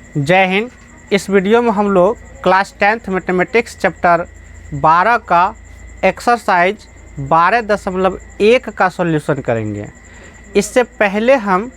जय हिंद। इस वीडियो में हम लोग क्लास 10th मैथमेटिक्स चैप्टर 12 का एक्सरसाइज 12.1 का सॉल्यूशन करेंगे। इससे पहले हम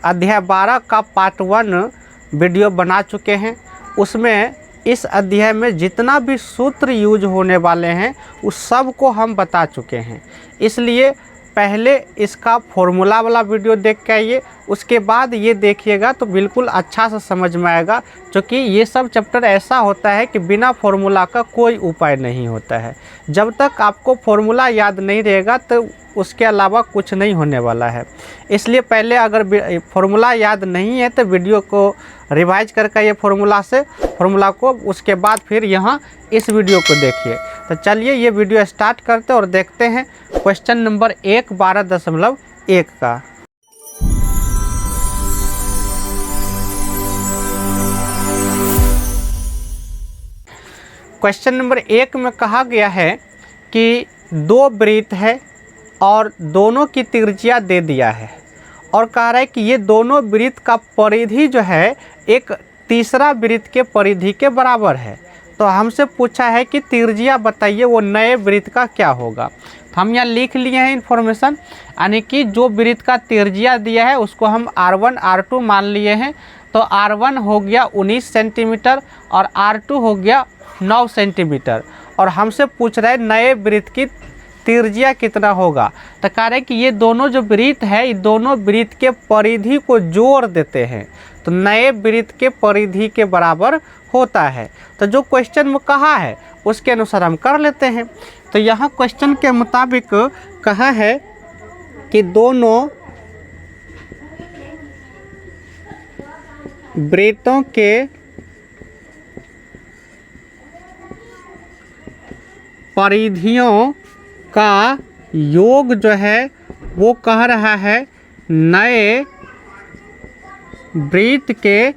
अध्याय 12 का पार्ट 1 वीडियो बना चुके हैं। उसमें इस अध्याय में जितना भी सूत्र यूज होने वाले हैं उस सब को हम बता चुके हैं। इसलिए पहले इसका फॉर्मूला वाला वीडियो देख के आइए, उसके बाद ये देखिएगा तो बिल्कुल अच्छा से समझ में आएगा। क्योंकि ये सब चैप्टर ऐसा होता है कि बिना फॉर्मूला का कोई उपाय नहीं होता है। जब तक आपको फॉर्मूला याद नहीं रहेगा तो उसके अलावा कुछ नहीं होने वाला है। इसलिए पहले अगर फॉर्मूला याद नहीं है तो वीडियो को रिवाइज करके ये फॉर्मूला को उसके बाद फिर यहाँ इस वीडियो को देखिए। तो चलिए ये वीडियो स्टार्ट करते हैं और देखते हैं क्वेश्चन नंबर 1 12.1 का। क्वेश्चन नंबर 1 में कहा गया है कि दो वृत्त है और दोनों की त्रिज्या दे दिया है और कह रहा है कि ये दोनों वृत्त का परिधि जो है एक तीसरा वृत्त के परिधि के बराबर है। तो हमसे पूछा है कि त्रिज्या बताइए वो नए वृत्त का क्या होगा। तो हम यहाँ लिख लिए हैं इन्फॉर्मेशन, यानी कि जो वृत्त का त्रिज्या दिया है उसको हम R1 R2 मान लिए हैं। तो R1 हो गया 19 सेंटीमीटर और R2 हो गया 9 सेंटीमीटर और हमसे पूछ रहा है नए वृत्त की त्रिज्या कितना होगा। तो कह रहे हैं कि ये दोनों जो वृत्त है ये दोनों वृत्त के परिधि को जोड़ देते हैं तो नए वृत्त के परिधि के बराबर होता है। तो जो क्वेश्चन में कहा है उसके अनुसार हम कर लेते हैं। तो यहाँ क्वेश्चन के मुताबिक कहा है कि दोनों वृत्तों के परिधियों का योग जो है वो कह रहा है नए वृत्त के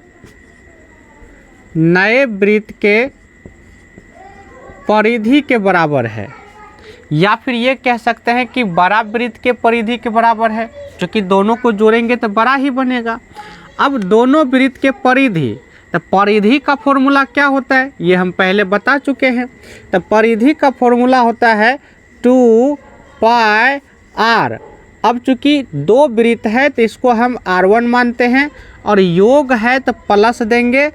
परिधि के बराबर है, या फिर ये कह सकते हैं कि बड़ा वृत्त के परिधि के बराबर है, क्योंकि दोनों को जोड़ेंगे तो बड़ा ही बनेगा। अब दोनों वृत्त के परिधि, तो परिधि का फॉर्मूला क्या होता है ये हम पहले बता चुके हैं। तो परिधि का फॉर्मूला होता है 2 पाई r। अब चूंकि दो वृत्त है तो इसको हम R1 मानते हैं और योग है तो प्लस देंगे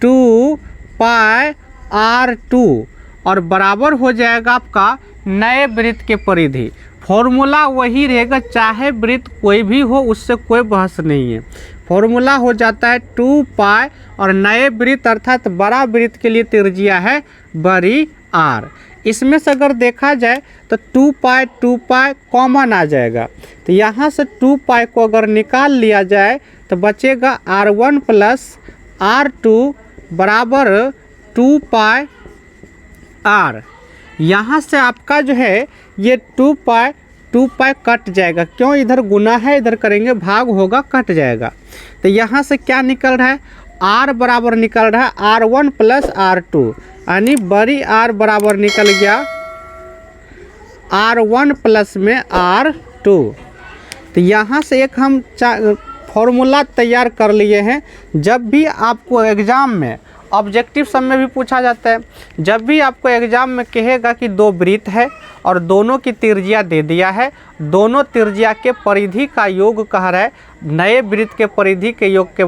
2 पाई r2 और बराबर हो जाएगा आपका नए वृत्त के परिधि। फॉर्मूला वही रहेगा, चाहे वृत्त कोई भी हो उससे कोई बहस नहीं है। फॉर्मूला हो जाता है 2 पाई और नए वृत्त अर्थात बड़ा वृत्त के लिए त्रिज्या है बड़ी r। इसमें से अगर देखा जाए तो 2 पाई कॉमन आ जाएगा। तो यहाँ से 2 पाई को अगर निकाल लिया जाए तो बचेगा R1 प्लस R2 बराबर 2 पाई r। यहाँ से आपका जो है ये 2 पाई कट जाएगा, क्यों इधर गुना है इधर करेंगे भाग होगा कट जाएगा। तो यहाँ से क्या निकल रहा है r बराबर निकल रहा है R1 प्लस R2, यानी बड़ी r बराबर निकल गया R1 प्लस में R2। तो यहाँ से एक हम फॉर्मूला तैयार कर लिए हैं। जब भी आपको एग्ज़ाम में ऑब्जेक्टिव सम में भी पूछा जाता है, जब भी आपको एग्ज़ाम में कहेगा कि दो वृत्त है और दोनों की त्रिज्या दे दिया है, दोनों त्रिज्या के परिधि का योग कह रहा है नए वृत्त के परिधि के योग के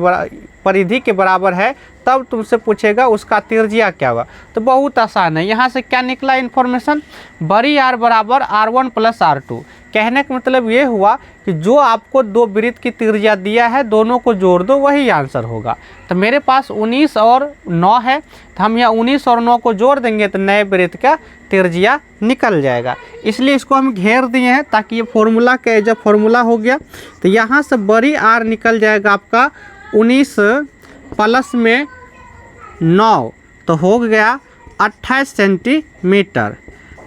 परिधि के बराबर है, तब तुमसे पूछेगा उसका त्रिज्या क्या होगा। तो बहुत आसान है। यहाँ से क्या निकला इन्फॉर्मेशन, बड़ी r बराबर R1 प्लस R2। कहने का मतलब ये हुआ कि जो आपको दो वृत्त की त्रिज्या दिया है दोनों को जोड़ दो वही आंसर होगा। तो मेरे पास 19 और 9 है तो हम यहाँ 19 और 9 को जोड़ देंगे तो नए वृत्त का त्रिज्या निकल जाएगा। इसलिए इसको हम घेर दिए हैं ताकि ये फॉर्मूला का एज फॉर्मूला हो गया। तो यहाँ से बड़ी r निकल जाएगा आपका 19 प्लस में 9 तो हो गया 28 सेंटीमीटर।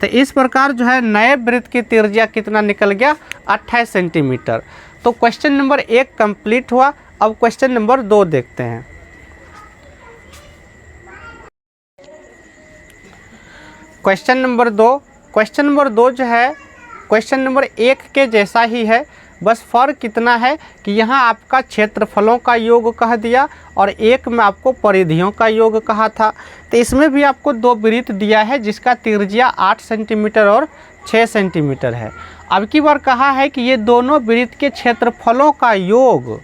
तो इस प्रकार जो है नए वृत्त की त्रिज्या कितना निकल गया 28 सेंटीमीटर। तो क्वेश्चन नंबर 1 कंप्लीट हुआ। अब क्वेश्चन नंबर 2 देखते हैं। क्वेश्चन नंबर 2 जो है क्वेश्चन नंबर 1 के जैसा ही है, बस फ़र्क इतना है कि यहाँ आपका क्षेत्रफलों का योग कह दिया और एक में आपको परिधियों का योग कहा था। तो इसमें भी आपको दो वृत्त दिया है जिसका त्रिज्या 8 सेंटीमीटर और 6 सेंटीमीटर है। अब की बार कहा है कि ये दोनों वृत्त के क्षेत्रफलों का योग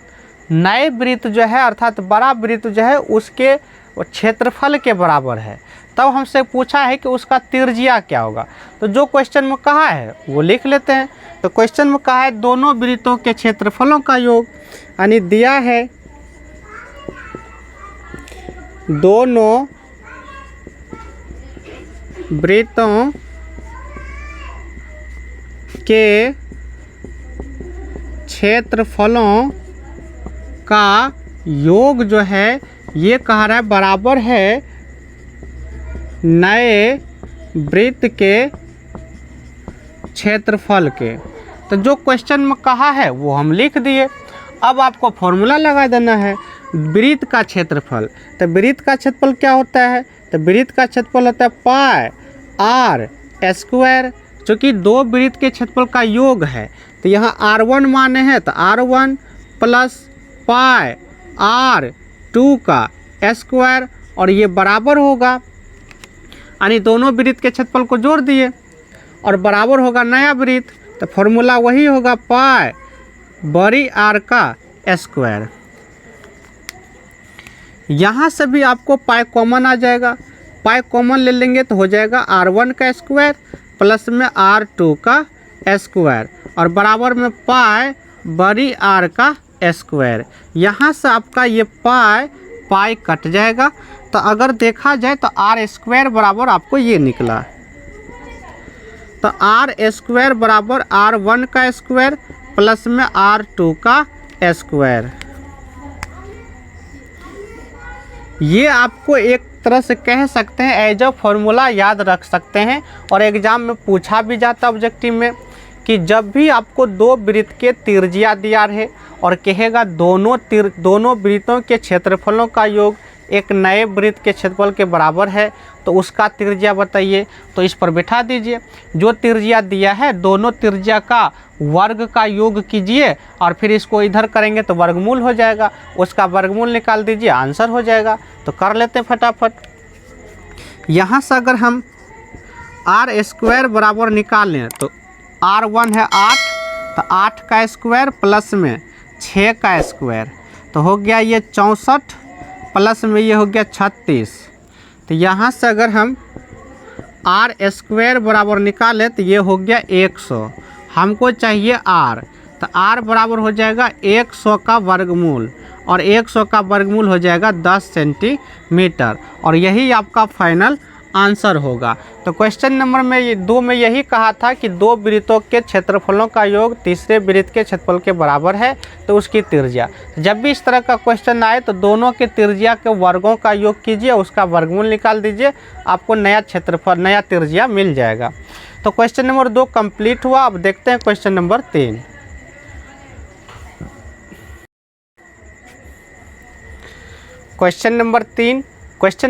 नए वृत्त जो है अर्थात बड़ा वृत्त जो है उसके क्षेत्रफल के बराबर है। तब हमसे पूछा है कि उसका त्रिज्या क्या होगा। तो जो क्वेश्चन में कहा है वो लिख लेते हैं। तो क्वेश्चन में कहा है दोनों वृत्तों के क्षेत्रफलों का योग, यानी दिया है दोनों वृत्तों के क्षेत्रफलों का योग जो है ये कह रहा है बराबर है नए वृत्त के क्षेत्रफल के। तो जो क्वेश्चन में कहा है वो हम लिख दिए। अब आपको फॉर्मूला लगा देना है वृत्त का क्षेत्रफल। तो वृत्त का क्षेत्रफल क्या होता है? तो वृत्त का क्षेत्रफल होता है पाई आर स्क्वायर, चूँकि दो वृत्त के क्षेत्रफल का योग है। तो यहाँ R1 माने हैं तो R1 प्लस पाई R2 का स्क्वायर और ये बराबर होगा, यानी दोनों वृत्त के क्षेत्रफल को जोड़ दिए और बराबर होगा नया वृत्त। तो फॉर्मूला वही होगा पाई बड़ी आर का स्क्वायर। यहाँ से भी आपको पाई कॉमन आ जाएगा, पाई कॉमन ले लेंगे तो हो जाएगा R1 का स्क्वायर प्लस में R2 का स्क्वायर और बराबर में पाई बड़ी आर का स्क्वायर। यहाँ से आपका ये पाई कट जाएगा। तो अगर देखा जाए तो आर स्क्वायर बराबर आपको ये निकला। तो आर स्क्वायर बराबर R1 का स्क्वायर प्लस में R2 का स्क्वायर। ये आपको एक तरह से कह सकते हैं एज अ फॉर्मूला याद रख सकते हैं और एग्जाम में पूछा भी जाता ऑब्जेक्टिव में कि जब भी आपको दो वृत्त के त्रिज्या दिया रहे और कहेगा दोनों वृत्तों के क्षेत्रफलों का योग एक नए वृत्त के क्षेत्रफल के बराबर है तो उसका त्रिज्या बताइए। तो इस पर बैठा दीजिए, जो त्रिज्या दिया है दोनों त्रिज्या का वर्ग का योग कीजिए और फिर इसको इधर करेंगे तो वर्गमूल हो जाएगा, उसका वर्गमूल निकाल दीजिए, आंसर हो जाएगा। तो कर लेते हैं फटाफट। यहाँ से अगर हम आर स्क्वायर बराबर निकाल लें तो R1 है 8, तो 8 का स्क्वायर प्लस में 6 का स्क्वायर तो हो गया ये 64 प्लस में ये हो गया 36। तो यहाँ से अगर हम आर स्क्वायर बराबर निकालें तो ये हो गया 100। हमको चाहिए R, तो R बराबर हो जाएगा 100 का वर्गमूल और 100 का वर्गमूल हो जाएगा 10 सेंटीमीटर और यही आपका फाइनल आंसर होगा। तो क्वेश्चन नंबर में 2 में यही कहा था कि दो वृत्तों के क्षेत्रफलों का योग तीसरे वृत्त के क्षेत्रफल के बराबर है तो उसकी त्रिज्या। जब भी इस तरह का क्वेश्चन आए तो दोनों के त्रिज्या के वर्गों का योग कीजिए, उसका वर्गमूल निकाल दीजिए, आपको नया क्षेत्रफल नया त्रिज्या मिल जाएगा। तो क्वेश्चन नंबर 2 कंप्लीट हुआ। अब देखते हैं क्वेश्चन नंबर 3। क्वेश्चन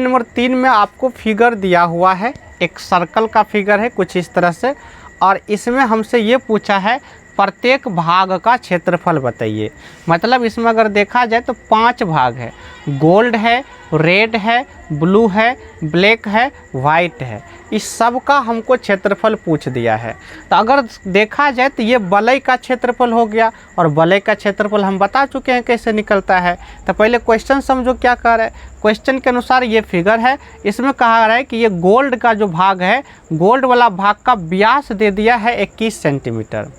नंबर 3 में आपको फिगर दिया हुआ है, एक सर्कल का फिगर है कुछ इस तरह से और इसमें हमसे ये पूछा है प्रत्येक भाग का क्षेत्रफल बताइए। मतलब इसमें अगर देखा जाए तो 5 भाग है, गोल्ड है, रेड है, ब्लू है, ब्लैक है, वाइट है, इस सब का हमको क्षेत्रफल पूछ दिया है। तो अगर देखा जाए तो ये वलय का क्षेत्रफल हो गया और वलय का क्षेत्रफल हम बता चुके हैं कैसे निकलता है। तो पहले क्वेश्चन समझो क्या कह रहा है। क्वेश्चन के अनुसार ये फिगर है, इसमें कहा रहा है कि ये गोल्ड का जो भाग है, गोल्ड वाला भाग का व्यास दे दिया है 21 सेंटीमीटर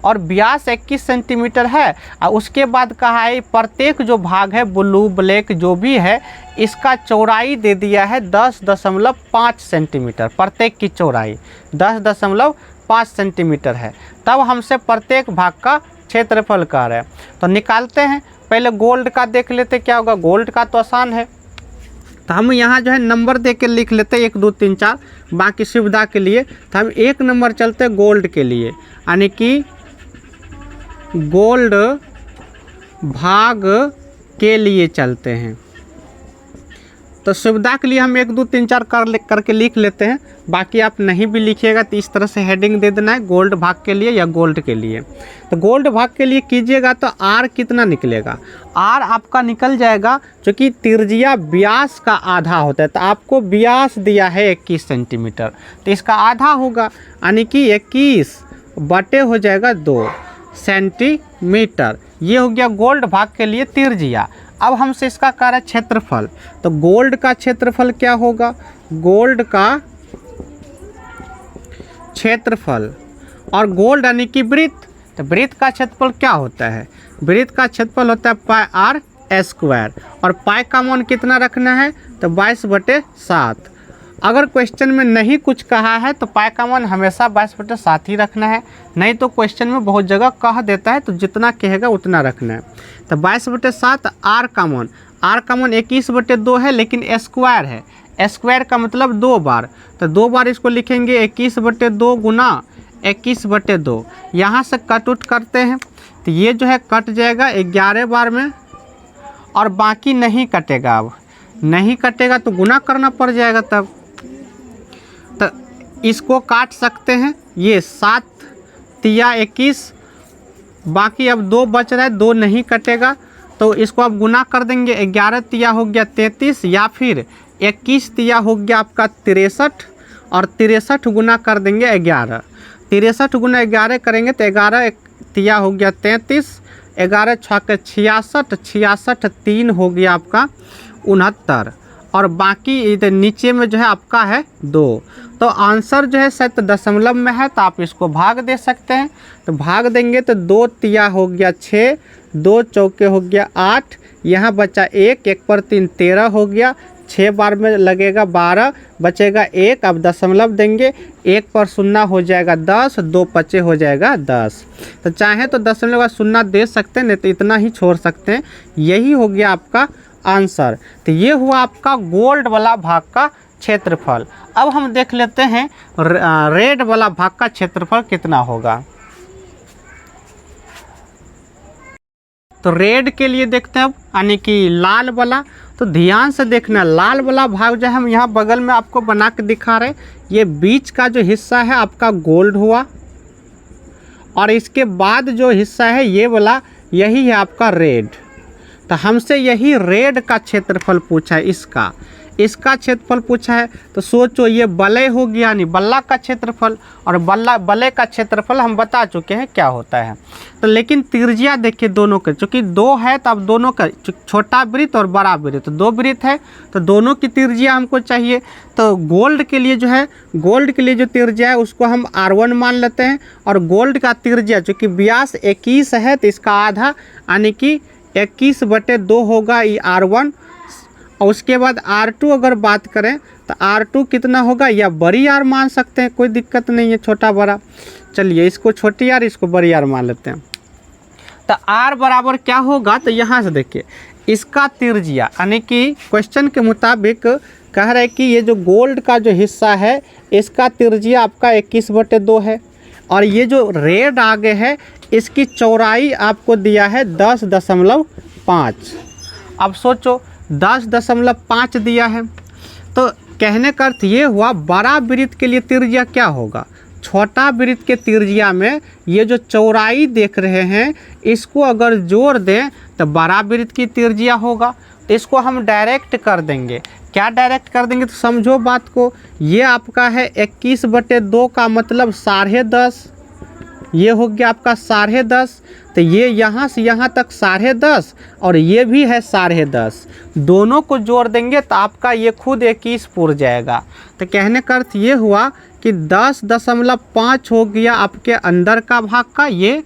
और व्यास 21 सेंटीमीटर है और उसके बाद कहा है प्रत्येक जो भाग है ब्लू ब्लैक जो भी है इसका चौड़ाई दे दिया है 10.5 सेंटीमीटर, प्रत्येक की चौड़ाई 10.5 सेंटीमीटर है। तब हमसे प्रत्येक भाग का क्षेत्रफल कह रहे हैं। तो निकालते हैं, पहले गोल्ड का देख लेते क्या होगा। गोल्ड का तो आसान है, तो हम यहाँ जो है नंबर दे के लिख लेते 1 2 3 4 बाकी सुविधा के लिए। तो हम 1 नंबर चलते गोल्ड के लिए, यानी कि गोल्ड भाग के लिए चलते हैं। तो सुविधा के लिए हम 1 2 3 4 करके लिख लेते हैं, बाकी आप नहीं भी लिखिएगा तो इस तरह से हेडिंग दे देना है, गोल्ड भाग के लिए या गोल्ड के लिए। तो गोल्ड भाग के लिए कीजिएगा तो आर कितना निकलेगा, आर आपका निकल जाएगा, जो कि त्रिज्या व्यास का आधा होता है। तो आपको व्यास दिया है 21 सेंटीमीटर, तो इसका आधा होगा, यानी कि 21 बटे हो जाएगा 2 सेंटीमीटर। ये हो गया गोल्ड भाग के लिए त्रिज्या। अब हमसे इसका कह रहा है क्षेत्रफल, तो गोल्ड का क्षेत्रफल क्या होगा, गोल्ड का क्षेत्रफल, और गोल्ड यानी कि वृत्त, तो वृत्त का क्षेत्रफल क्या होता है, वृत्त का क्षेत्रफल होता है पाई आर स्क्वायर, और पाई का मान कितना रखना है, तो 22/7। अगर क्वेश्चन में नहीं कुछ कहा है तो पाई का मान हमेशा 22/7 ही रखना है, नहीं तो क्वेश्चन में बहुत जगह कह देता है, तो जितना कहेगा उतना रखना है। तो 22/7 आर का मान, आर का मान 21/2 है, लेकिन स्क्वायर है, स्क्वायर का मतलब 2 बार, तो 2 बार इसको लिखेंगे 21/2 गुना 21/2। यहाँ से कट उट करते हैं तो ये जो है कट जाएगा 11 बार में, और बाकी नहीं कटेगा। अब नहीं कटेगा तो गुना करना पड़ जाएगा, तब तो इसको काट सकते हैं, ये 7 तिया 21, बाकी अब 2 बच रहा है, 2 नहीं कटेगा तो इसको अब गुना कर देंगे, 11 तिया हो गया 33, या फिर 21 तिया हो गया आपका 63, और 63 गुना कर देंगे 11, 63 गुना 11 करेंगे तो 11 तिया हो गया 33, 11 छक्के 66, 66 3 हो गया आपका 69, और बाकी इधर नीचे में जो है आपका है 2। तो आंसर जो है शायद दशमलव में है, तो आप इसको भाग दे सकते हैं। तो भाग देंगे तो 2 तिया हो गया 6, 2 चौके हो गया 8, यहाँ बचा 1, 1 पर 3 13 हो गया, 6 बार में लगेगा 12, बचेगा 1, अब दशमलव देंगे, 1 पर 0 हो जाएगा 10, 2 पचे हो जाएगा 10। तो चाहे तो दशमलव का 0 दे सकते हैं, नहीं तो इतना ही छोड़ सकते हैं। यही हो गया आपका आंसर। तो ये हुआ आपका गोल्ड वाला भाग का क्षेत्रफल। अब हम देख लेते हैं रेड वाला भाग का क्षेत्रफल कितना होगा। तो रेड के लिए देखते हैं अब, यानी कि लाल वाला, तो ध्यान से देखना, लाल वाला भाग जो है हम यहाँ बगल में आपको बना के दिखा रहे, ये बीच का जो हिस्सा है आपका गोल्ड हुआ, और इसके बाद जो हिस्सा है ये वाला, यही है आपका रेड। तो हमसे यही रेड का क्षेत्रफल पूछा है, इसका क्षेत्रफल पूछा है। तो सोचो ये बलय हो गया, यानी बल्ला का क्षेत्रफल, और बलय का क्षेत्रफल हम बता चुके हैं क्या होता है। तो लेकिन त्रिज्या देखिए दोनों के, चूँकि 2 है तो अब दोनों का, छोटा वृत्त और बड़ा वृत्त, तो 2 वृत्त है तो दोनों की त्रिज्या हमको चाहिए। तो गोल्ड के लिए जो है, गोल्ड के लिए जो त्रिज्या है उसको हम R1 मान लेते हैं, और गोल्ड का त्रिज्या चूँकि व्यास 21 है तो इसका आधा, यानी कि 21/2 होगा ये R1। और उसके बाद R2 अगर बात करें तो R2 कितना होगा, या बड़ी आर मान सकते हैं, कोई दिक्कत नहीं है, छोटा बड़ा। चलिए इसको छोटी आर, इसको बड़ी आर मान लेते हैं। तो R बराबर क्या होगा, तो यहाँ से देखिए इसका त्रिज्या, यानी कि क्वेश्चन के मुताबिक कह रहे हैं कि ये जो गोल्ड का जो हिस्सा है इसका त्रिज्या आपका 21/2 है, और ये जो रेड आगे है इसकी चौड़ाई आपको दिया है 10.5। अब सोचो 10.5 दिया है, तो कहने का अर्थ ये हुआ बड़ा वृत्त के लिए त्रिज्या क्या होगा, छोटा वृत्त के त्रिज्या में ये जो चौड़ाई देख रहे हैं इसको अगर जोड़ दें तो बड़ा वृत्त की त्रिज्या होगा। तो इसको हम डायरेक्ट कर देंगे, क्या डायरेक्ट कर देंगे, तो समझो बात को, ये आपका है 21/2 का मतलब 10.5, ये हो गया आपका 10.5, तो ये यहाँ से यहाँ तक 10.5, और ये भी है 10.5, दोनों को जोड़ देंगे तो आपका ये खुद 21 पूर जाएगा। तो कहने का अर्थ ये हुआ कि 10.5 हो गया आपके अंदर का भाग का ये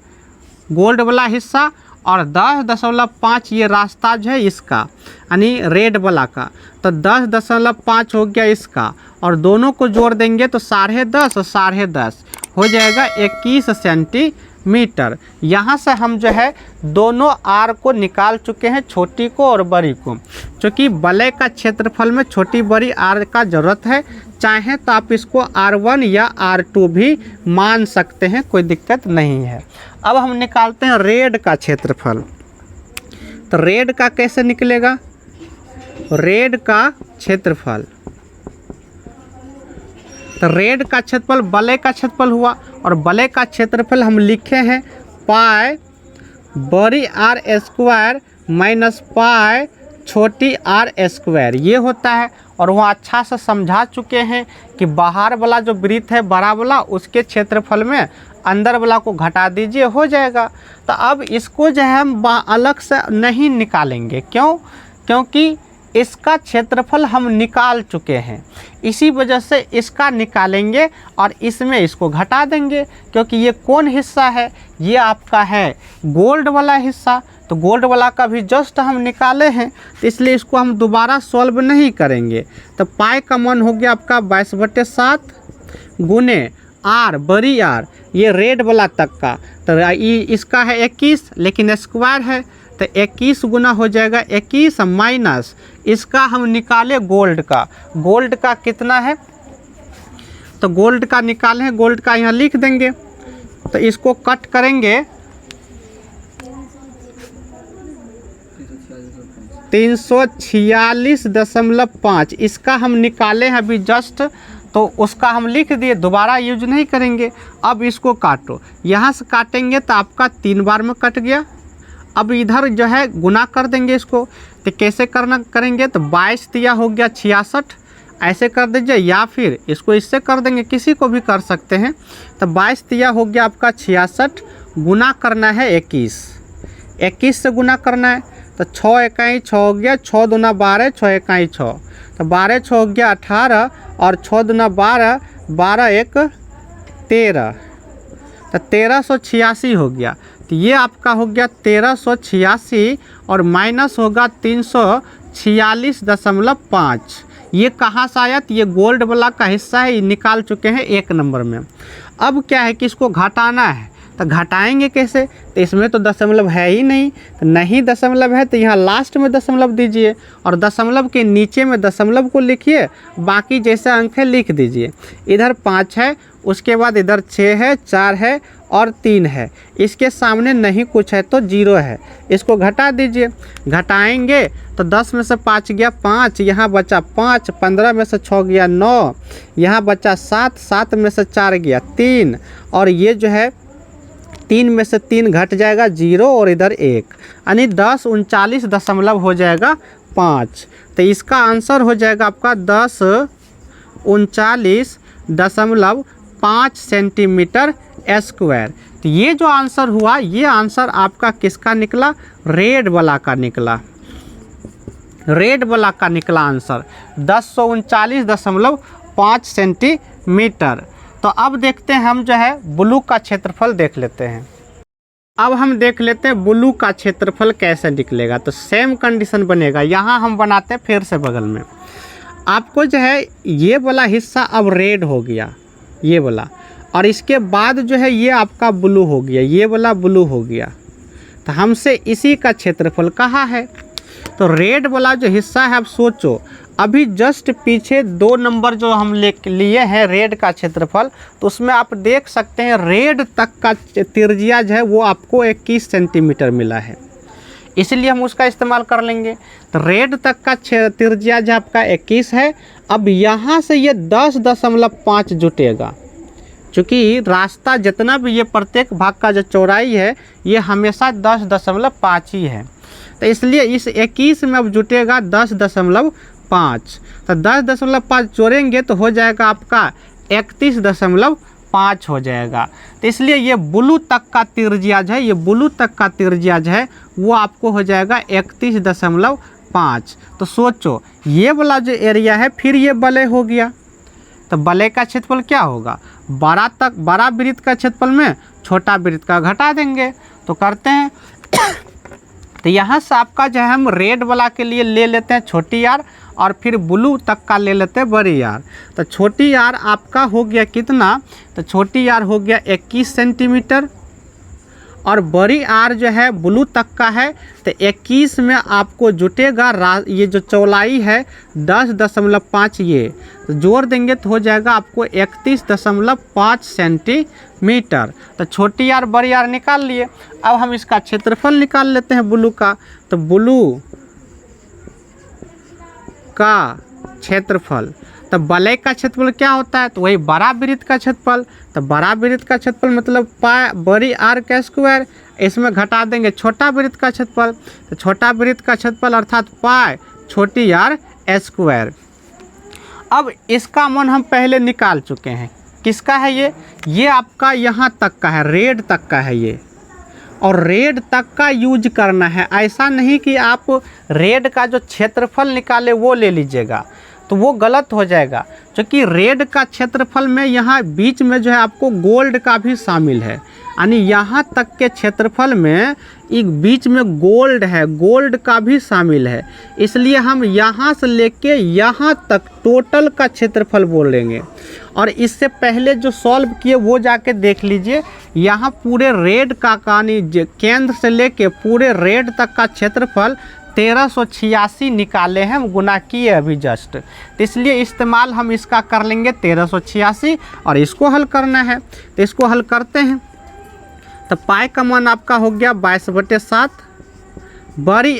गोल्ड वाला हिस्सा, और 10.5 ये रास्ता जो है इसका, यानी रेड वाला का, तो 10.5 हो गया इसका, और दोनों को जोड़ देंगे तो 10.5 और 10.5 हो जाएगा 21 सेंटीमीटर। यहाँ से हम जो है दोनों आर को निकाल चुके हैं, छोटी को और बड़ी को, क्योंकि वलय का क्षेत्रफल में छोटी बड़ी आर का ज़रूरत है। चाहे तो आप इसको R1 या R2 भी मान सकते हैं, कोई दिक्कत नहीं है। अब हम निकालते हैं रेड का क्षेत्रफल। तो रेड का कैसे निकलेगा, रेड का क्षेत्रफल, तो रेड का क्षेत्रफल बले का क्षेत्रफल हुआ, और बले का क्षेत्रफल हम लिखे हैं पाई बड़ी आर स्क्वायर माइनस पाई छोटी आर स्क्वायर, ये होता है। और वह अच्छा से समझा चुके हैं कि बाहर वाला जो वृत्त है बड़ा वाला, उसके क्षेत्रफल में अंदर वाला को घटा दीजिए, हो जाएगा। तो अब इसको जो है हम अलग से नहीं निकालेंगे, क्यों? क्योंकि इसका क्षेत्रफल हम निकाल चुके हैं, इसी वजह से इसका निकालेंगे और इसमें इसको घटा देंगे, क्योंकि ये कौन हिस्सा है? ये आपका है गोल्ड वाला हिस्सा, तो गोल्ड वाला का भी जस्ट हम निकाले हैं, तो इसलिए इसको हम दोबारा सॉल्व नहीं करेंगे। तो पाई का मान हो गया आपका 22/7 गुने आर बड़ी आर, ये रेड वाला तक का, तो इसका है 21, लेकिन स्क्वायर है तो 21 गुना हो जाएगा 21 माइनस इसका हम निकाले गोल्ड का। गोल्ड का कितना है? तो गोल्ड का निकाले हैं, गोल्ड का यहाँ लिख देंगे, तो इसको कट करेंगे 346.5, इसका हम निकाले हैं अभी जस्ट, तो उसका हम लिख दिए, दोबारा यूज नहीं करेंगे। अब इसको काटो, यहाँ से काटेंगे तो आपका 3 बार में कट गया। अब इधर जो है गुना कर देंगे इसको, तो कैसे करेंगे? तो 22 तिया हो गया 66, ऐसे कर दीजिए, या फिर इसको इससे कर देंगे, किसी को भी कर सकते हैं। तो 22 तिया हो गया आपका 66, गुना करना है 21 से गुना करना है, तो 6 इकाई 6 हो गया, 6 दूना 12, 6 इकाई 6, तो 12 6 हो गया 18, और 6 दूना 12, 12 1 13, तो 1386 हो गया। तो ये आपका हो गया 1386, और माइनस होगा 346.5। ये कहाँ से आया? तो ये गोल्ड वाला का हिस्सा है, ये निकाल चुके हैं 1 नंबर में। अब क्या है कि इसको घटाना है, तो घटाएंगे कैसे? तो इसमें तो दशमलव है ही नहीं, तो नहीं दशमलव है तो यहाँ लास्ट में दशमलव दीजिए, और दशमलव के नीचे में दशमलव को लिखिए, बाकी जैसा अंक है लिख दीजिए। इधर 5 है, उसके बाद इधर 6 है, 4 है और 3 है, इसके सामने नहीं कुछ है तो 0 है, इसको घटा दीजिए। घटाएंगे तो 10 में से 5 गया 5, यहाँ बचा 5, 15 में से 6 गया 9, यहाँ बचा 7, 7 में से 4 गया 3, और ये जो है 3 में से 3 घट जाएगा 0, और इधर 1, यानी 1039 हो जाएगा 5। तो इसका आंसर हो जाएगा आपका 1039.5 सेंटीमीटर स्क्वायर। तो ये जो आंसर हुआ, ये आंसर आपका किसका निकला? रेड वाला का निकला, रेड वाला का निकला आंसर 1039.5 सेंटीमीटर। तो अब देखते हैं हम जो है ब्लू का क्षेत्रफल देख लेते हैं। अब हम देख लेते हैं ब्लू का क्षेत्रफल कैसे निकलेगा। तो सेम कंडीशन बनेगा, यहाँ हम बनाते हैं फिर से बगल में। आपको जो है ये वाला हिस्सा अब रेड हो गया, ये वाला, और इसके बाद जो है ये आपका ब्लू हो गया, ये वाला ब्लू हो गया। तो हमसे इसी का क्षेत्रफल कहा है। तो रेड वाला जो हिस्सा है, आप सोचो अभी जस्ट पीछे 2 नंबर जो हम लिए हैं रेड का क्षेत्रफल, तो उसमें आप देख सकते हैं रेड तक का त्रिज्या जो है वो आपको 21 सेंटीमीटर मिला है, इसलिए हम उसका इस्तेमाल कर लेंगे। तो रेड तक का त्रिज्या जो आपका 21 है। अब यहाँ से ये 10.5 जुटेगा, चूँकि रास्ता जितना भी ये प्रत्येक भाग का जो चौड़ाई है ये हमेशा 10.5 ही है, तो इसलिए इस 21 में अब जुटेगा 10.5। तो 10.5 जोड़ेंगे तो हो जाएगा आपका 31.5 हो जाएगा। तो इसलिए ये ब्लू तक का त्रिज्या जो है, ये ब्लू तक का त्रिज्या जो है वो आपको हो जाएगा 31.5। तो सोचो ये वाला जो एरिया है फिर ये बले हो गया, तो बले का क्षेत्रफल क्या होगा? बड़ा वृत्त का क्षेत्रफल में छोटा वृत्त का घटा देंगे। तो करते हैं तो यहाँ से आपका जो है हम रेड वाला के लिए ले लेते हैं छोटी आर, और फिर ब्लू तक का ले लेते हैं बड़ी आर। तो छोटी आर आपका हो गया कितना? तो छोटी आर हो गया 21 सेंटीमीटर, और बड़ी आर जो है ब्लू तक का है, तो 21 में आपको जुटेगा ये जो चौड़ाई है 10.5, ये तो जोड़ देंगे तो हो जाएगा आपको 31.5 सेंटीमीटर। तो छोटी आर बड़ी आर निकाल लिए। अब हम इसका क्षेत्रफल निकाल लेते हैं ब्लू का। तो ब्लू का क्षेत्रफल। तो वलय का क्षेत्रफल क्या होता है, तो वही बड़ा वृत्त का क्षेत्रफल। तो बड़ा वृत्त का क्षेत्रफल मतलब पाई बड़ी आर का स्क्वायर, इसमें घटा देंगे छोटा वृत्त का क्षेत्रफल। तो छोटा वृत्त का क्षेत्रफल अर्थात पाई छोटी आर स्क्वायर। अब इसका मान हम पहले निकाल चुके हैं। किसका है ये आपका यहाँ तक का है, रेड तक का है ये, और रेड तक का यूज करना है। ऐसा नहीं कि आप रेड का जो क्षेत्रफल निकाले वो ले लीजिएगा, तो वो गलत हो जाएगा। क्योंकि रेड का क्षेत्रफल में यहाँ बीच में जो है आपको गोल्ड का भी शामिल है, यानी यहाँ तक के क्षेत्रफल में एक बीच में गोल्ड है, गोल्ड का भी शामिल है। इसलिए हम यहाँ से लेके यहाँ तक टोटल का क्षेत्रफल बोलेंगे। और इससे पहले जो सॉल्व किए वो जाके देख लीजिए, यहाँ पूरे रेड का यानी केंद्र से लेके पूरे रेड तक का क्षेत्रफल 1386 निकाले हैं, हम गुना किए अभी जस्ट। तो इसलिए इस्तेमाल हम इसका कर लेंगे 1386, और इसको हल करना है। तो इसको हल करते हैं। तो पाई का मान आपका हो गया 22/7। बड़ी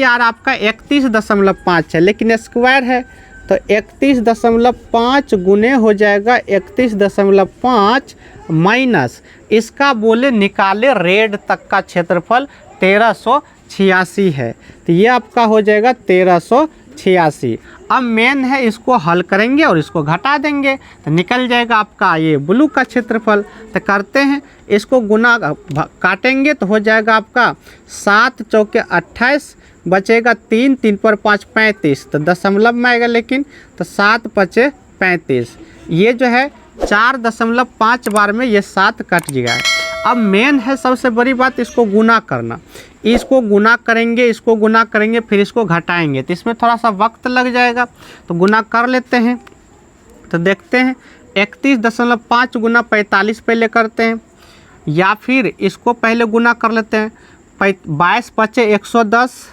आर आपका 31.5 है, लेकिन स्क्वायर है, तो 31.5 गुने हो जाएगा 31.5 माइनस इसका बोले निकाले रेड तक का क्षेत्रफल 1386 है। तो ये आपका हो जाएगा 1386। अब मेन है, इसको हल करेंगे और इसको घटा देंगे तो निकल जाएगा आपका ये ब्लू का क्षेत्रफल। तो करते हैं, इसको गुना काटेंगे तो हो जाएगा आपका 7 चौके 28, बचेगा 3, 3 पर 5 35, तो दशमलव में आएगा लेकिन, तो 7 5 35। ये जो है 4.5 बार में ये 7 कट जाएगा। अब मेन है सबसे बड़ी बात, इसको गुना करना। इसको गुना करेंगे, इसको गुना करेंगे, फिर इसको घटाएंगे, तो इसमें थोड़ा सा वक्त लग जाएगा। तो गुना कर लेते हैं, तो देखते हैं 31.5 गुना 45 पहले करते हैं, या फिर इसको पहले गुना कर लेते हैं। 22 5 110,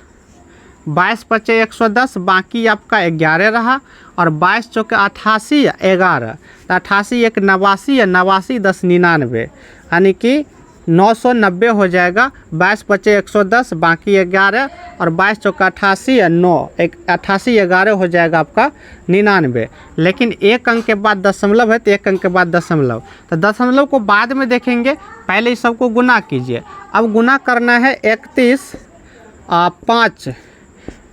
22 5 110, बाकी आपका 11 रहा, और 22 चौके 88 11, तो 88 1 89, 89 10 99, यानी कि 990 हो जाएगा। 22 5 110, बाकी 11, और 22 चौका 88 9 88 11 हो जाएगा आपका 99। लेकिन एक अंक के बाद दशमलव है, तो एक अंक के बाद दशमलव, तो दशमलव को बाद में देखेंगे, पहले इस सबको गुना कीजिए। अब गुना करना है 31 5,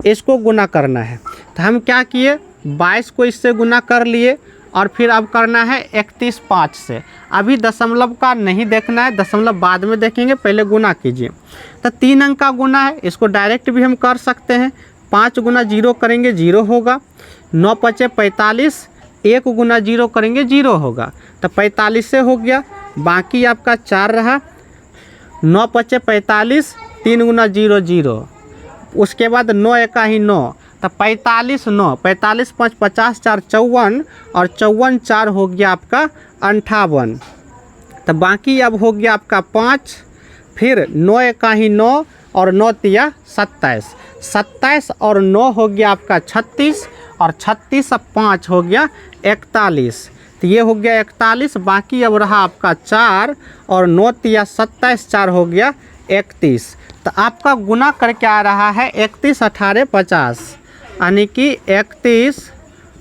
इसको गुना करना है। तो हम क्या किए, 22 को इससे गुना कर लिए, और फिर अब करना है 31 5 से। अभी दशमलव का नहीं देखना है, दशमलव बाद में देखेंगे, पहले गुना कीजिए। तो 3 अंक का गुना है, इसको डायरेक्ट भी हम कर सकते हैं। 5 गुना 0 करेंगे 0 होगा, 9 5 45, 1 गुना 0 करेंगे 0 होगा, तो 45 से हो गया। बाकी आपका 4 रहा, 9 5 45, 3 गुना 0 0, उसके बाद 9 1 ही 9, तो 45 9, 45 5 50, 4 54, और 54 4 हो गया आपका 58। तो बाकी अब हो गया आपका 5, फिर 9 1 ही 9, और 9 3 27, 27 और 9 हो गया आपका 36, और 36 और 5 हो गया 41। तो ये हो गया 41, बाकी अब रहा आपका 4, और 9 3 27, 4 हो गया 31। तो आपका गुना करके आ रहा है 31 18 50, यानी कि 31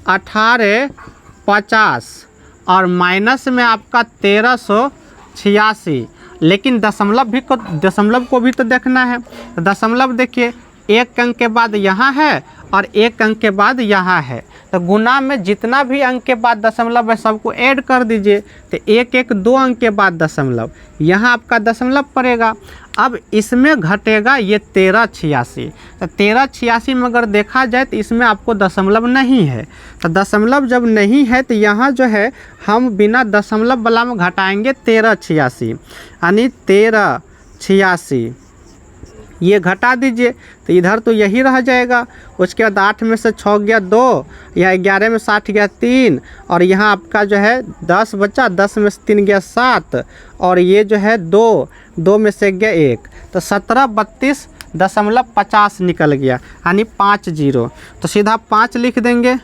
18 50, और माइनस में आपका 1386। लेकिन दशमलव को भी तो देखना है। तो दशमलव देखिए, एक अंक के बाद यहाँ है और एक अंक के बाद यहाँ है, तो गुना में जितना भी अंक के बाद दशमलव है सबको ऐड कर दीजिए। तो 1 1 2 अंक के बाद दशमलव, यहाँ आपका दशमलव पड़ेगा। अब इसमें घटेगा ये 1386। तो 1386 में अगर देखा जाए तो इसमें आपको दशमलव नहीं है। तो दशमलव जब नहीं है तो यहाँ जो है हम बिना दशमलव वाला में घटाएंगे 1386, यानी 1386 ये घटा दीजिए, तो इधर तो यही रह जाएगा। उसके बाद 8 में से 6 गया 2, यहाँ 11 में 60 गया 3, और यहाँ आपका जो है 10 बचा, 10 में से 3 गया 7, और ये जो है 2 में से गया 1, तो 1732.50 निकल गया, यानी 50। तो सीधा 5 लिख देंगे।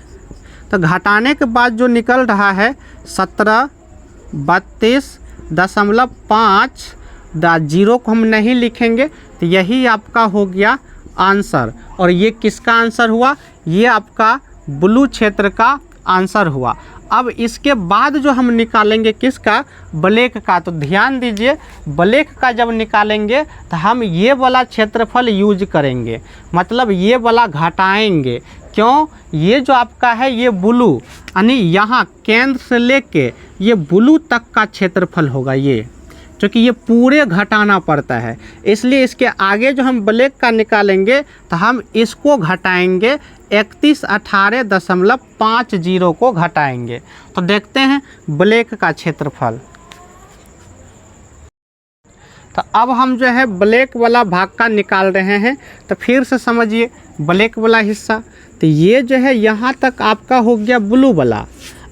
तो घटाने के बाद जो निकल रहा है 1732.5, 0 को हम नहीं लिखेंगे, तो यही आपका हो गया आंसर। और ये किसका आंसर हुआ, ये आपका ब्लू क्षेत्र का आंसर हुआ। अब इसके बाद जो हम निकालेंगे किसका, ब्लैक का, तो ध्यान दीजिए ब्लैक का जब निकालेंगे तो हम ये वाला क्षेत्रफल यूज करेंगे, मतलब ये वाला घटाएंगे। क्यों, ये जो आपका है ये ब्लू, यानी यहाँ केंद्र से लेके ये ब्लू तक का क्षेत्रफल होगा ये, क्योंकि ये पूरे घटाना पड़ता है, इसलिए इसके आगे जो हम ब्लैक का निकालेंगे तो हम इसको घटाएंगे 3118.50 को घटाएंगे। तो देखते हैं ब्लैक का क्षेत्रफल। तो अब हम जो है ब्लैक वाला भाग का निकाल रहे हैं। तो फिर से समझिए ब्लैक वाला हिस्सा, तो ये जो है यहाँ तक आपका हो गया ब्लू वाला,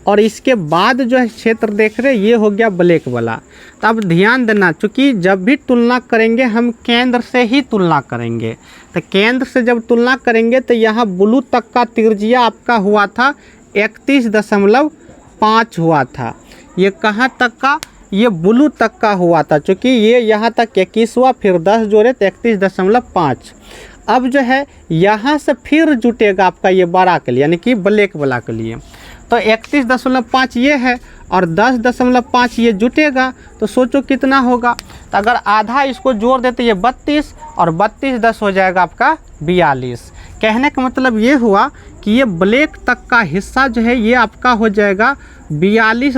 और इसके बाद जो है क्षेत्र देख रहे हैं ये हो गया ब्लैक वाला। तो अब ध्यान देना, चूँकि जब भी तुलना करेंगे हम केंद्र से ही तुलना करेंगे। तो केंद्र से जब तुलना करेंगे तो यहाँ ब्लू तक का त्रिज्या आपका हुआ था 31.5 हुआ था। ये कहाँ तक का, ये ब्लू तक का हुआ था, चूँकि ये यहाँ तक 21 हुआ, फिर 10 जोड़े तो 31.5। अब जो है यहाँ से फिर जुटेगा आपका ये बड़ा के लिए, यानी कि ब्लैक वाला के लिए। तो 31.5 ये है और 10.5 ये जुटेगा, तो सोचो कितना होगा। तो अगर आधा इसको जोड़ देते ये 32 और 32 10 हो जाएगा आपका 42। कहने का मतलब ये हुआ कि ये ब्लैक तक का हिस्सा जो है ये आपका हो जाएगा 42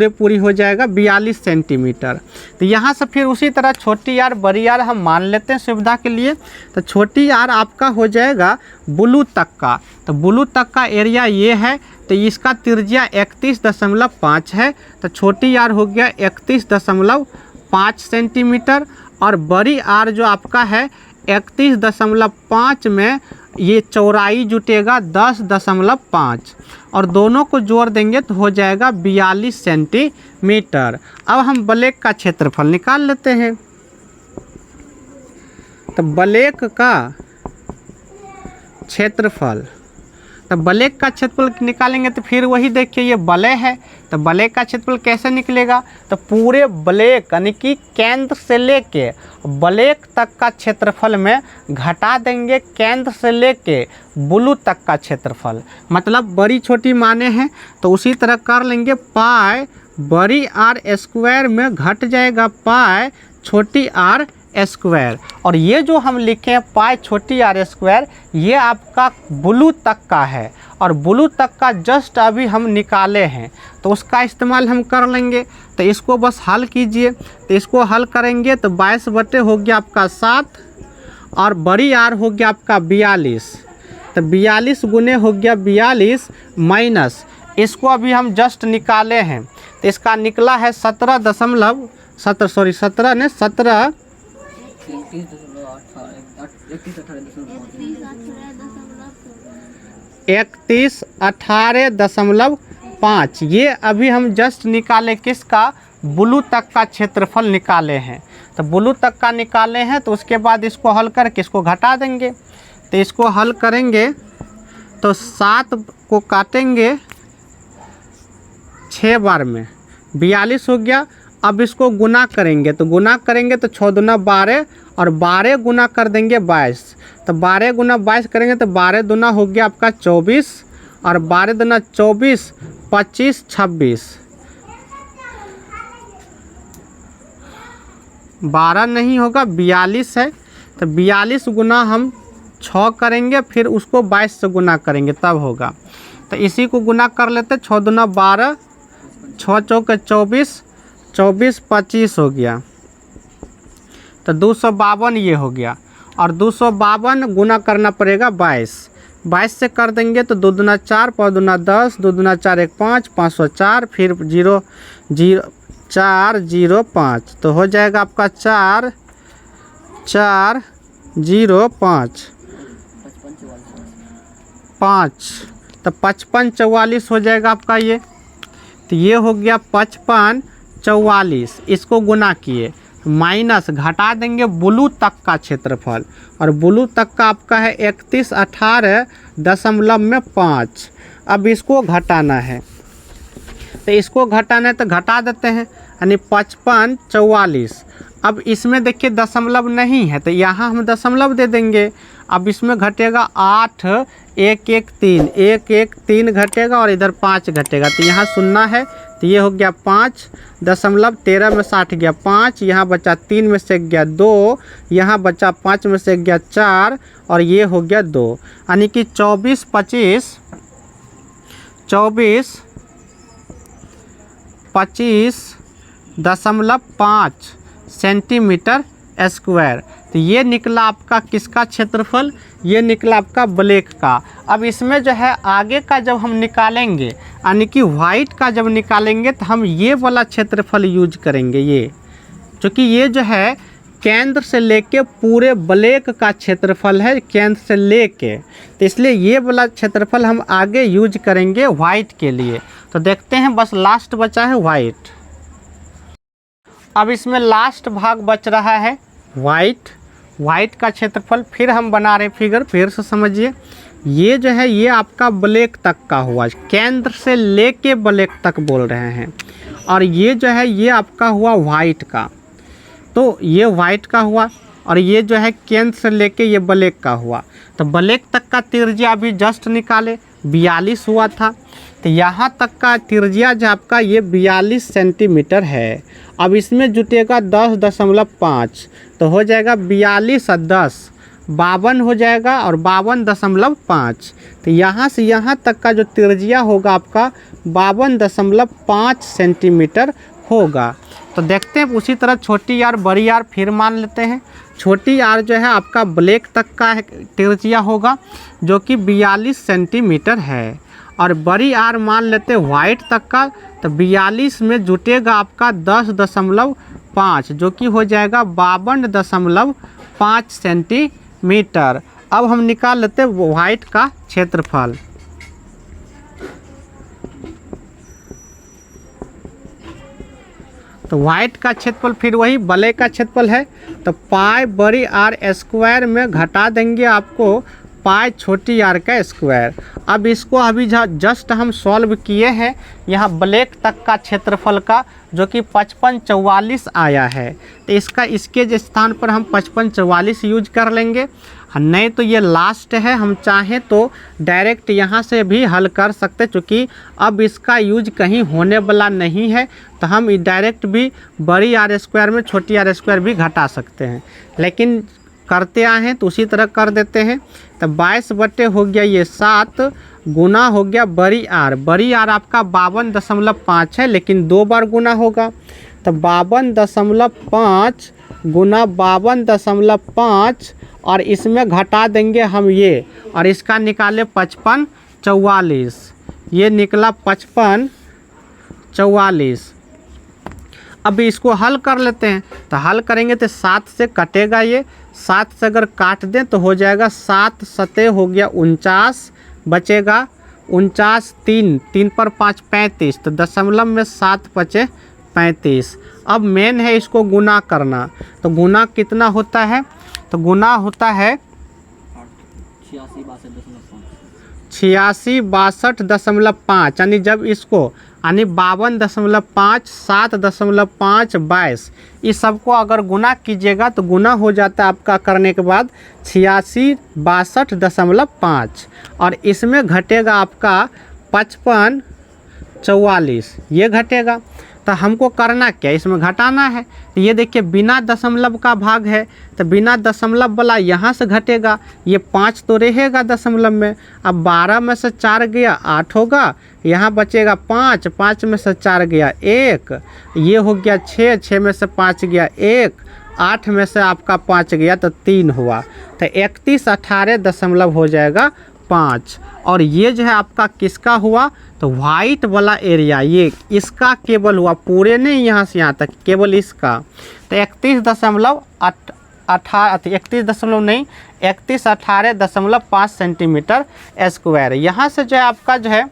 पूरी हो जाएगा 42 सेंटीमीटर। तो यहाँ से फिर उसी तरह छोटी आर बड़ी आर हम मान लेते हैं सुविधा के लिए। तो छोटी आर आपका हो जाएगा ब्लू तक का, तो ब्लू तक का एरिया ये है, तो इसका त्रिज्या 31.5 है, तो छोटी आर हो गया 31.5 सेंटीमीटर, और बड़ी आर जो आपका है 31.5 में ये चौड़ाई जुटेगा 10.5, और दोनों को जोड़ देंगे तो हो जाएगा 42 सेंटीमीटर। अब हम ब्लैक का क्षेत्रफल निकाल लेते हैं। तो ब्लैक का क्षेत्रफल, तो ब्लैक का क्षेत्रफल निकालेंगे तो फिर वही देखिए ये वलय है, तो ब्लैक का क्षेत्रफल कैसे निकलेगा, तो पूरे ब्लैक यानी कि केंद्र से लेके ब्लैक तक का क्षेत्रफल में घटा देंगे केंद्र से लेके ब्लू तक का क्षेत्रफल, मतलब बड़ी छोटी माने हैं तो उसी तरह कर लेंगे। पाई बड़ी आर स्क्वायर में घट जाएगा पाई छोटी आर स्क्वायर, और ये जो हम लिखे हैं पाई छोटी आर स्क्वायर ये आपका ब्लू तक का है, और ब्लू तक का जस्ट अभी हम निकाले हैं तो उसका इस्तेमाल हम कर लेंगे। तो इसको बस हल कीजिए, तो इसको हल करेंगे तो 22 बटे हो गया आपका 7, और बड़ी आर हो गया आपका 42, तो 42 गुने हो गया 42 माइनस इसको अभी हम जस्ट निकाले हैं, तो इसका निकला है 31.18.5। ये अभी हम जस्ट निकाले किसका, ब्लू तक का क्षेत्रफल निकाले हैं। तो ब्लू तक का निकाले हैं तो उसके बाद इसको हल करके इसको घटा देंगे। तो इसको हल करेंगे तो 7 को काटेंगे 6 बार में 42 हो गया। अब इसको गुना करेंगे तो 6 दूना 12 और 12 गुना कर देंगे 22, तो 12 गुना 22 करेंगे तो 12 दूना हो गया आपका 24, और 12 दूना 24 25 26, 12 नहीं होगा 42 है, तो 42 गुना हम 6 करेंगे फिर उसको 22 से गुना करेंगे तब होगा। तो इसी को गुना कर लेते, 6 दूना 12 6 चौके 24 24 25 हो गया, तो 252 ये हो गया, और 252 गुना करना पड़ेगा 22 से कर देंगे तो 2 दूना 4 5 दूना 10 2 दूना 4 1 5 504 फिर 0 0 4 0 5, तो हो जाएगा आपका 4 4 0 5 5, तो 55 44 हो जाएगा आपका ये। तो ये हो गया 55 44, इसको गुना किए माइनस घटा देंगे ब्लू तक का क्षेत्रफल, और ब्लू तक का आपका है 31.18.5। अब इसको घटाना है, तो इसको घटाना है तो घटा देते हैं, यानी 55 44, अब इसमें देखिए दशमलव नहीं है तो यहाँ हम दशमलव दे देंगे। अब इसमें घटेगा 8 1 1 3 1 1 3 घटेगा और इधर 5 घटेगा तो यहाँ 0 है तो ये हो गया 5 दशमलव 13 में 60 गया 5, यहाँ बचा 3 में से गया 2, यहाँ बचा 5 में से गया 4 और ये हो गया 2, यानी कि 24.5 सेंटीमीटर स्क्वायर। तो ये निकला आपका किसका क्षेत्रफल, ये निकला आपका ब्लैक का। अब इसमें जो है आगे का जब हम निकालेंगे यानी कि वाइट का जब निकालेंगे तो हम ये वाला क्षेत्रफल यूज करेंगे, ये क्योंकि ये जो है केंद्र से लेके पूरे ब्लैक का क्षेत्रफल है, केंद्र से लेके, तो इसलिए ये वाला क्षेत्रफल हम आगे यूज करेंगे वाइट के लिए। तो देखते हैं, बस लास्ट बचा है वाइट। अब इसमें लास्ट भाग बच रहा है वाइट का क्षेत्रफल। फिर हम बना रहे फिगर, फिर से समझिए। ये जो है ये आपका ब्लैक तक का हुआ, केंद्र से लेके ब्लैक तक बोल रहे हैं, और ये जो है ये आपका हुआ वाइट का। तो ये वाइट का हुआ और ये जो है केंद्र से लेके ये ब्लैक का हुआ। तो ब्लैक तक का त्रिज्या अभी जस्ट निकाले 42 हुआ था, तो यहाँ तक का त्रिज्या जो आपका ये 42 सेंटीमीटर है। अब इसमें जुटेगा 10.5 तो हो जाएगा 42 और 10 52 हो जाएगा और 52.5। तो यहाँ से यहाँ तक का जो त्रिज्या होगा आपका 52.5 सेंटीमीटर होगा। तो देखते हैं उसी तरह छोटी आर बड़ी आर फिर मान लेते हैं। छोटी आर जो है आपका ब्लैक तक का त्रिज्या होगा जो कि 42 सेंटीमीटर है, और बड़ी आर मान लेते हैं वाइट तक का, तो 42 में जुटेगा आपका 10.5 जो कि हो जाएगा 52.5 सेंटीमीटर। अब हम निकाल लेते हैं वाइट का क्षेत्रफल। तो वाइट का क्षेत्रफल फिर वही ब्लैक का क्षेत्रफल है, तो पाई बड़ी आर स्क्वायर में घटा देंगे आपको पाई छोटी आर का स्क्वायर। अब इसको अभी जस्ट हम सॉल्व किए हैं यहाँ ब्लैक तक का क्षेत्रफल का, जो कि 5544 आया है। तो इसके स्थान पर हम 5544 यूज कर लेंगे, नहीं तो ये लास्ट है। हम चाहें तो डायरेक्ट यहाँ से भी हल कर सकते, क्योंकि अब इसका यूज कहीं होने वाला नहीं है, तो हम डायरेक्ट भी बड़ी आर स्क्वायर में छोटी आर स्क्वायर भी घटा सकते हैं, लेकिन करते आए हैं तो उसी तरह कर देते हैं। तो 22 बटे हो गया ये 7 गुना हो गया बड़ी आर आपका 52.5 है, लेकिन 2 बार गुना होगा। तो 52.5 गुना 52.5 और इसमें घटा देंगे हम ये, और इसका निकाले 5544, ये निकला 5544। अब इसको हल कर लेते हैं। तो हल करेंगे तो 7 से कटेगा, ये 7 से अगर काट दें तो हो जाएगा 7 सते हो गया 49, बचेगा 49, 3 पर 5 35, तो दशमलव में 7 बचे 35। अब मेन है इसको गुना करना, तो गुना कितना होता है, तो गुना होता है 86-62.5, यानी जब इसको यानी 52.5 7.5 22, इस सबको अगर गुना कीजिएगा तो गुना हो जाता है आपका करने के बाद 86-62.5, और इसमें घटेगा आपका 5544, ये घटेगा। तो हमको करना क्या, इसमें घटाना है। तो ये देखिए बिना दशमलव का भाग है, तो बिना दशमलव वाला यहाँ से घटेगा, ये 5 तो रहेगा दशमलव में। अब 12 में से 4 गया 8 होगा, यहाँ बचेगा 5, 5 में से 4 गया 1, ये हो गया 6, 6 में से 5 गया 1, 8 में से आपका 5 गया तो 3 हुआ। तो 31.18 हो जाएगा 5। और ये जो है आपका किसका हुआ, तो वाइट वाला एरिया, ये इसका केवल हुआ, पूरे नहीं यहाँ से यहाँ तक, केवल इसका। तो 31.18.5 सेंटीमीटर स्क्वायर। यहाँ से जो है आपका जो है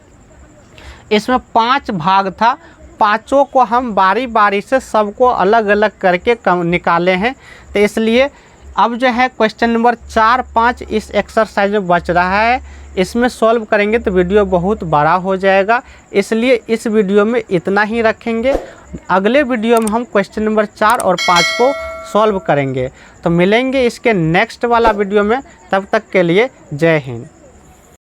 इसमें 5 भाग था, पाँचों को हम बारी बारी से सबको अलग अलग करके निकाले हैं। तो इसलिए अब जो है क्वेश्चन नंबर 4, 5 इस एक्सरसाइज में बच रहा है, इसमें सॉल्व करेंगे तो वीडियो बहुत बड़ा हो जाएगा, इसलिए इस वीडियो में इतना ही रखेंगे। अगले वीडियो में हम क्वेश्चन नंबर 4 और 5 को सॉल्व करेंगे। तो मिलेंगे इसके नेक्स्ट वाला वीडियो में, तब तक के लिए जय हिंद।